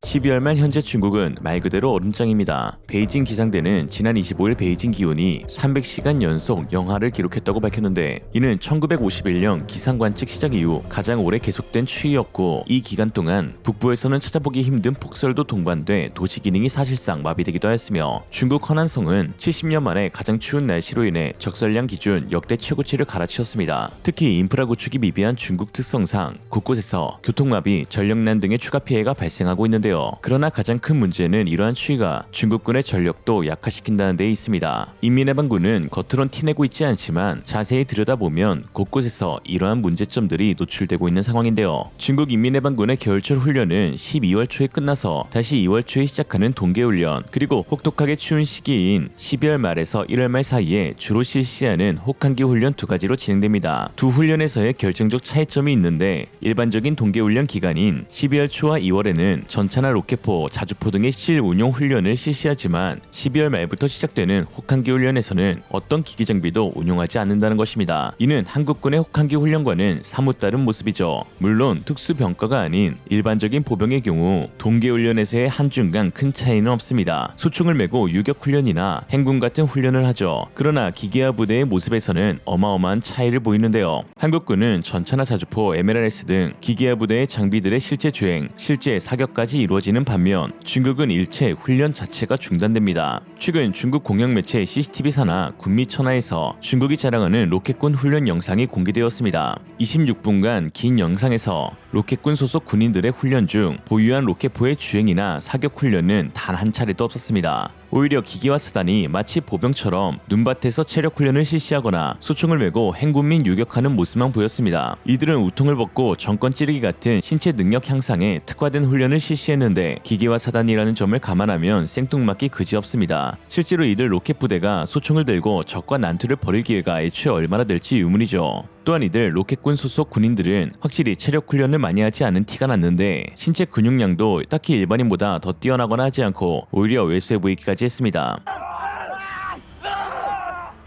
(12월) 말 현재 중국은 말 그대로 얼음장입니다. 베이징 기상대는 지난 25일 베이징 기온이 300시간 연속 영하를 기록했다고 밝혔는데, 이는 1951년 기상관측 시작 이후 가장 오래 계속된 추위였고, 이 기간 동안 북부에서는 찾아보기 힘든 폭설도 동반돼 도시 기능이 사실상 마비되기도 하였으며, 중국 허난성은 70년 만에 가장 추운 날씨로 인해 적설량 기준 역대 최고치를 갈아치웠습니다. 특히 인프라 구축이 미비한 중국 특성상 곳곳에서 교통마비, 전력난 등의 추가 피해가 발생하고 있는데요. 그러나 가장 큰 문제는 이러한 추위가 중국군의 전력도 약화시킨다는 데 있습니다. 인민해방군은 겉으론 티내고 있지 않지만 자세히 들여다보면 곳곳에서 이러한 문제점들이 노출되고 있는 상황인데요. 중국 인민해방군의 겨울철 훈련은 12월 초에 끝나서 다시 2월 초에 시작하는 동계훈련, 그리고 혹독하게 추운 시기인 12월 말에서 1월 말 사이에 주로 실시하는 혹한기 훈련 두 가지로 진행됩니다. 두 훈련에서의 결정적 차이점이 있는데, 일반적인 동계훈련 기간인 12월 초와 2월에는 전차나 로켓포, 자주포 등의 실운용 훈련을 실시하지만 12월 말부터 시작되는 혹한기 훈련에서는 어떤 기기 장비도 운용하지 않는다는 것입니다. 이는 한국군의 혹한기 훈련과는 사뭇 다른 모습이죠. 물론 특수병과가 아닌 일반적인 보병의 경우 동계훈련에서의 한중간 큰 차이는 없습니다. 소총을 메고 유격훈련이나 행군 같은 훈련을 하죠. 그러나 기계화 부대의 모습에서는 어마어마한 차이를 보이는데요. 한국군은 전차나 자주포, MLRS 등 기계화 부대의 장비들의 실제 주행, 실제 사격까지 이루어지는 반면, 중국은 일체 훈련 자체가 중단됩니다. 최근 중국 공영 매체 CCTV사나 군미천하에서 중국이 자랑하는 로켓군 훈련 영상이 공개되었습니다. 26분간 긴 영상에서 로켓군 소속 군인들의 훈련 중 보유한 로켓포의 주행이나 사격 훈련은 단 한 차례도 없었습니다. 오히려 기계화 사단이 마치 보병처럼 눈밭에서 체력 훈련을 실시하거나 소총을 메고 행군 및 유격하는 모습만 보였습니다. 이들은 우통을 벗고 정권 찌르기 같은 신체 능력 향상에 특화된 훈련을 실시했는데, 기계화 사단이라는 점을 감안하면 생뚱맞기 그지없습니다. 실제로 이들 로켓 부대가 소총을 들고 적과 난투를 벌일 기회가 애초에 얼마나 될지 의문이죠. 또한 이들 로켓군 소속 군인들은 확실히 체력 훈련을 많이 하지 않은 티가 났는데, 신체 근육량도 딱히 일반인보다 더 뛰어나거나 하지 않고 오히려 왜소해 보이기까지 했습니다.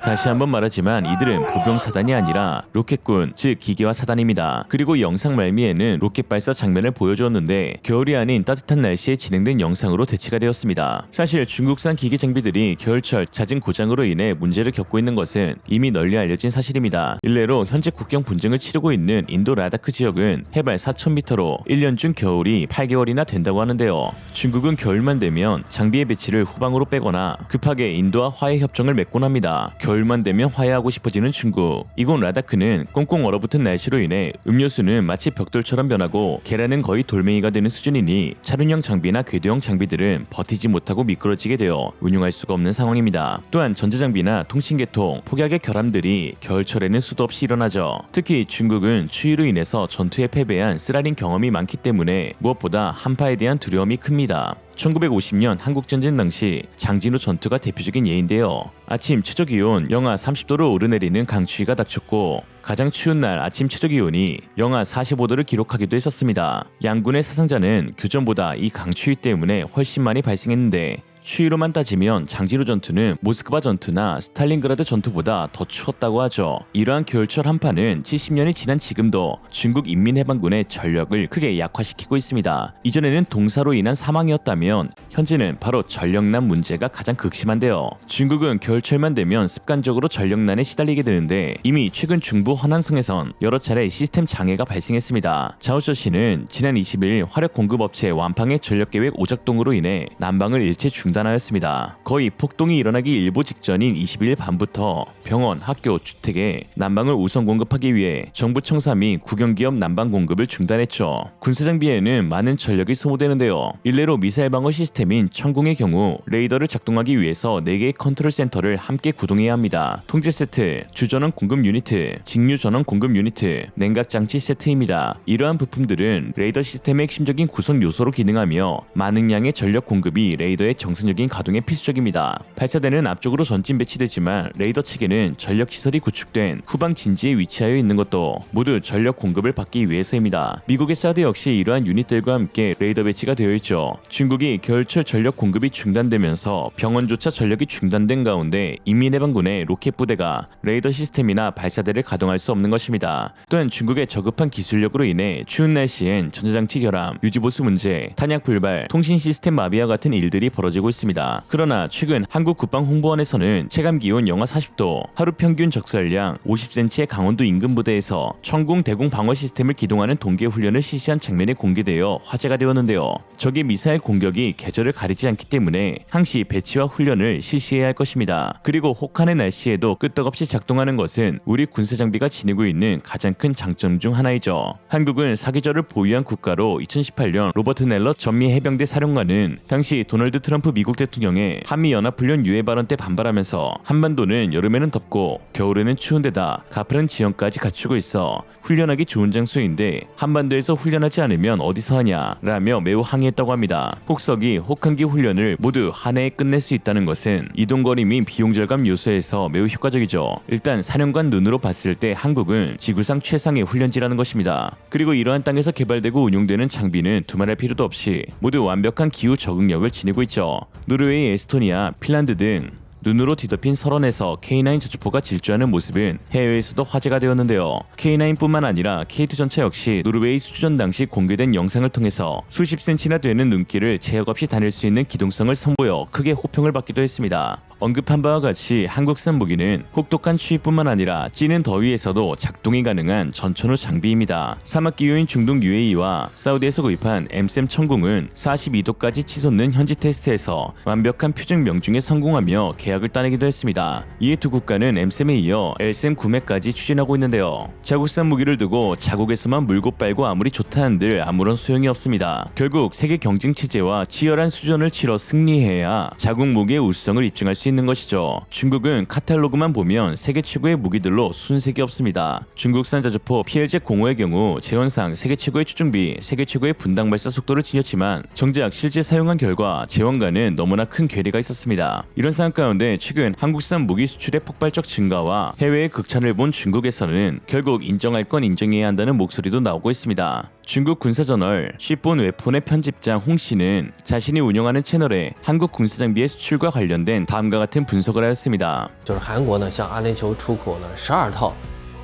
다시 한번 말하지만 이들은 보병사단이 아니라 로켓군, 즉 기계화 사단입니다. 그리고 영상 말미에는 로켓 발사 장면을 보여주었는데, 겨울이 아닌 따뜻한 날씨에 진행된 영상으로 대체가 되었습니다. 사실 중국산 기계 장비들이 겨울철 잦은 고장으로 인해 문제를 겪고 있는 것은 이미 널리 알려진 사실입니다. 일례로 현재 국경 분쟁을 치르고 있는 인도 라다크 지역은 해발 4,000m로 1년 중 겨울이 8개월이나 된다고 하는데요. 중국은 겨울만 되면 장비의 배치를 후방으로 빼거나 급하게 인도와 화해 협정을 맺곤 합니다. 겨울만 되면 화해하고 싶어지는 중국. 이곳 라다크는 꽁꽁 얼어붙은 날씨로 인해 음료수는 마치 벽돌처럼 변하고 계란은 거의 돌멩이가 되는 수준이니 차륜형 장비나 궤도형 장비들은 버티지 못하고 미끄러지게 되어 운용할 수가 없는 상황입니다. 또한 전자장비나 통신계통, 폭약의 결함들이 겨울철에는 수도 없이 일어나죠. 특히 중국은 추위로 인해서 전투에 패배한 쓰라린 경험이 많기 때문에 무엇보다 한파에 대한 두려움이 큽니다. 1950년 한국전쟁 당시 장진호 전투가 대표적인 예인데요. 아침 최저기온 영하 30도를 오르내리는 강추위가 닥쳤고, 가장 추운 날 아침 최저기온이 영하 45도를 기록하기도 했었습니다. 양군의 사상자는 교전보다 이 강추위 때문에 훨씬 많이 발생했는데, 추위로만 따지면 장진호 전투는 모스크바 전투나 스탈린그라드 전투보다 더 추웠다고 하죠. 이러한 겨울철 한파는 70년이 지난 지금도 중국 인민해방군의 전력을 크게 약화시키고 있습니다. 이전에는 동사로 인한 사망이었다면 현재는 바로 전력난 문제가 가장 극심한데요. 중국은 겨울철만 되면 습관적으로 전력난에 시달리게 되는데, 이미 최근 중부 허난성에선 여러 차례 시스템 장애가 발생했습니다. 자오저시는 지난 20일 화력 공급업체 완팡의 전력계획 오작동으로 인해 난방을 일체 중단하였습니다. 거의 폭동이 일어나기 일보 직전인 22일 밤부터 병원, 학교, 주택에 난방을 우선 공급하기 위해 정부 청사 및 국영기업 난방 공급을 중단했죠. 군사장비에는 많은 전력이 소모되는데요. 일례로 미사일 방어 시스템인 천궁의 경우 레이더를 작동하기 위해서 4개의 컨트롤 센터를 함께 구동해야 합니다. 통제 세트, 주전원 공급 유니트, 직류 전원 공급 유니트, 냉각 장치 세트입니다. 이러한 부품들은 레이더 시스템의 핵심적인 구성 요소로 기능하며 많은 양의 전력 공급이 레이더의 정상 정상적인 가동에 필수적입니다. 발사대는 앞쪽으로 전진 배치되지만 레이더 측에는 전력 시설이 구축된 후방 진지에 위치하여 있는 것도 모두 전력 공급을 받기 위해서입니다. 미국의 사드 역시 이러한 유닛들과 함께 레이더 배치가 되어 있죠. 중국이 겨울철 전력 공급이 중단되면서 병원조차 전력이 중단된 가운데 인민해방군의 로켓 부대가 레이더 시스템이나 발사대를 가동할 수 없는 것입니다. 또한 중국의 저급한 기술력으로 인해 추운 날씨엔 전자장치 결함, 유지보수 문제, 탄약 불발, 통신 시스템 마비와 같은 일들이 벌어지고 있습니다. 그러나 최근 한국 국방홍보원에서는 체감기온 영하 40도, 하루 평균 적설량 50cm의 강원도 인근 부대에서 천궁 대공 방어 시스템을 기동하는 동계 훈련을 실시한 장면이 공개되어 화제가 되었는데요. 적의 미사일 공격이 계절을 가리지 않기 때문에 항시 배치와 훈련을 실시해야 할 것입니다. 그리고 혹한의 날씨에도 끄떡없이 작동하는 것은 우리 군사 장비가 지니고 있는 가장 큰 장점 중 하나이죠. 한국은 사계절을 보유한 국가로 2018년 로버트 넬러 전미 해병대 사령관은 당시 도널드 트럼프 미국 대통령의 한미연합훈련 유해 발언 때 반발하면서 한반도는 여름에는 덥고 겨울에는 추운데다 가파른 지형까지 갖추고 있어 훈련하기 좋은 장소인데 한반도에서 훈련하지 않으면 어디서 하냐 라며 매우 항의했다고 합니다. 혹서기 혹한기 훈련을 모두 한 해에 끝낼 수 있다는 것은 이동거리 및 비용 절감 요소에서 매우 효과적이죠. 일단 사령관 눈으로 봤을 때 한국은 지구상 최상의 훈련지라는 것입니다. 그리고 이러한 땅에서 개발되고 운용되는 장비는 두말할 필요도 없이 모두 완벽한 기후 적응력을 지니고 있죠. 노르웨이, 에스토니아, 핀란드 등 눈으로 뒤덮인 설원에서 K9 저주포가 질주하는 모습은 해외에서도 화제가 되었는데요. K9뿐만 아니라 K2 전차 역시 노르웨이 수주전 당시 공개된 영상을 통해서 수십 센치나 되는 눈길을 제약 없이 다닐 수 있는 기동성을 선보여 크게 호평을 받기도 했습니다. 언급한 바와 같이 한국산 무기는 혹독한 추위뿐만 아니라 찌는 더위에서도 작동이 가능한 전천후 장비입니다. 사막기후인 중동 UAE와 사우디에서 구입한 MSM 천궁은 42도까지 치솟는 현지 테스트에서 완벽한 표적 명중에 성공하며 계약을 따내기도 했습니다. 이에 두 국가는 MSM에 이어 LSM 구매까지 추진하고 있는데요. 자국산 무기를 두고 자국에서만 물고 빨고 아무리 좋다 한들 아무런 소용이 없습니다. 결국 세계 경쟁 체제와 치열한 수전을 치러 승리해야 자국 무기의 우수성을 입증할 수 있는 것이죠. 중국은 카탈로그만 보면 세계 최고의 무기들로 순색이 없습니다. 중국산 자주포 PLZ-05의 경우 재원상 세계 최고의 추중비, 세계 최고의 분당 발사 속도를 지녔지만 정작 실제 사용한 결과 재원과는 너무나 큰 괴리가 있었습니다. 이런 상황 가운데 최근 한국산 무기 수출의 폭발적 증가와 해외의 극찬을 본 중국에서는 결국 인정할 건 인정해야 한다는 목소리도 나오고 있습니다. 중국 군사저널 시폰 웨폰의 편집장 홍 씨는 자신이 운영하는 채널에 한국 군사장비의 수출과 관련된 다음과 같은 분석을 하였습니다. 就是韩国呢向阿联酋出口了12套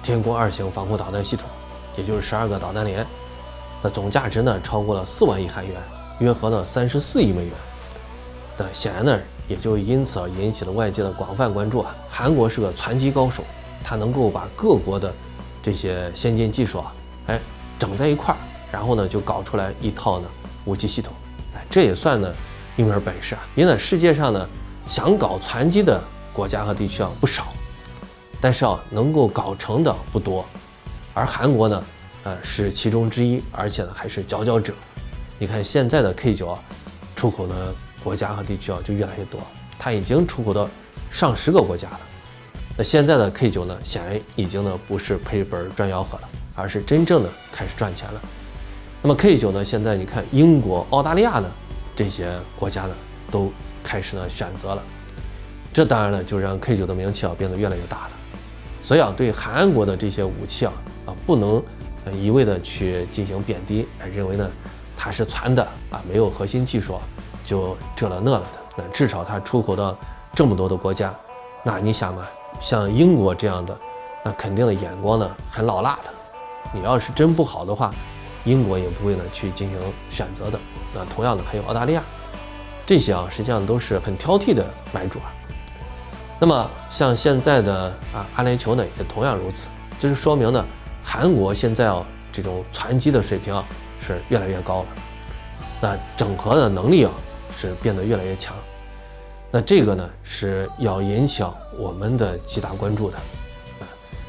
天宫2型防空导弹系统，也就是12个导弹连，那总价值呢超过了4万亿韩元，约合呢34亿美元。那显然呢也就因此而引起了外界的广泛关注啊。韩国是个传奇高手，他能够把各国的这些先进技术整在一块儿，然后呢就搞出来一套呢武器系统，这也算呢一门本事啊。因为呢世界上呢想搞船机的国家和地区不少，但是能够搞成的不多，而韩国呢是其中之一，而且呢还是佼佼者。你看现在的 K9出口的国家和地区就越来越多，它已经出口到上10个国家了。那现在的 K9呢显然已经呢不是赔本赚吆喝了，而是真正的开始赚钱了。那么 K9呢现在你看英国、澳大利亚呢这些国家呢都开始呢选择了，这当然呢就让 K9的名气变得越来越大了。所以对韩国的这些武器不能一味的去进行贬低，认为呢它是传的没有核心技术就这了那了的。那至少它出口到这么多的国家，那你想嘛，像英国这样的，那肯定的眼光呢很老辣的。你要是真不好的话，英国也不会呢去进行选择的。那同样的还有澳大利亚，这些实际上都是很挑剔的买主。那么像现在的阿联酋呢也同样如此，这就说明呢韩国现在这种船机的水平是越来越高了，那整合的能力是变得越来越强。那这个呢是要引起我们的极大关注的，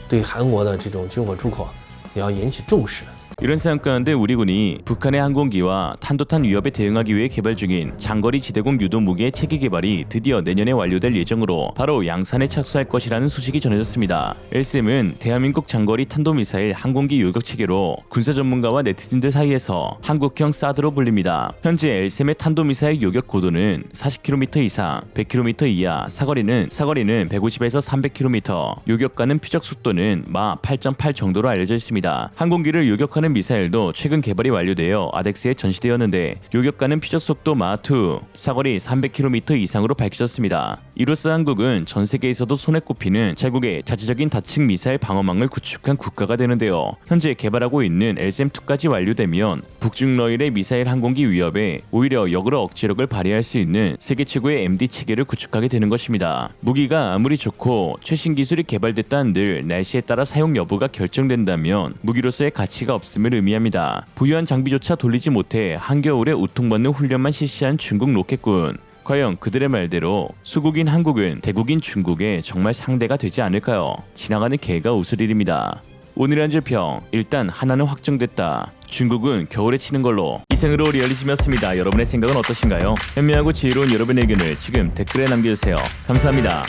对韩国的这种军火出口也要引起重视的。 이런 상황 가운데 우리 군이 북한의 항공기와 탄도탄 위협에 대응하기 위해 개발 중인 장거리 지대공 유도 무기의 체계 개발이 드디어 내년에 완료될 예정으로 바로 양산에 착수할 것이라는 소식이 전해졌습니다. LSM은 대한민국 장거리 탄도미사일 항공기 요격 체계로 군사 전문가와 네티즌들 사이에서 한국형 사드로 불립니다. 현재 LSM의 탄도미사일 요격 고도는 40km 이상, 100km 이하, 사거리는 150에서 300km, 요격가는 피적 속도는 마 8.8 정도로 알려져 있습니다. 항공기를 요격하는 미사일도 최근 개발이 완료되어 아덱스에 전시되었는데 요격가는 피적 속도 마2, 사거리 300km 이상으로 밝혀졌습니다. 이로써 한국은 전 세계에서도 손에 꼽히는 자국의 자체적인 다층 미사일 방어망을 구축한 국가가 되는데요. 현재 개발하고 있는 LSM-2까지 완료되면 북중러일의 미사일 항공기 위협에 오히려 역으로 억제력을 발휘할 수 있는 세계 최고의 MD 체계를 구축하게 되는 것입니다. 무기가 아무리 좋고 최신 기술이 개발됐다 한들 날씨에 따라 사용 여부가 결정된다면 무기로서의 가치가 없음을 의미합니다. 부유한 장비조차 돌리지 못해 한겨울에 우통받는 훈련만 실시한 중국 로켓군. 과연 그들의 말대로 수국인 한국은 대국인 중국의 정말 상대가 되지 않을까요? 지나가는 개가 웃을 일입니다. 오늘의 한 줄 평, 일단 하나는 확정됐다. 중국은 겨울에 치는 걸로. 이상으로 리얼리즘이었습니다. 여러분의 생각은 어떠신가요? 현명하고 지혜로운 여러분의 의견을 지금 댓글에 남겨주세요. 감사합니다.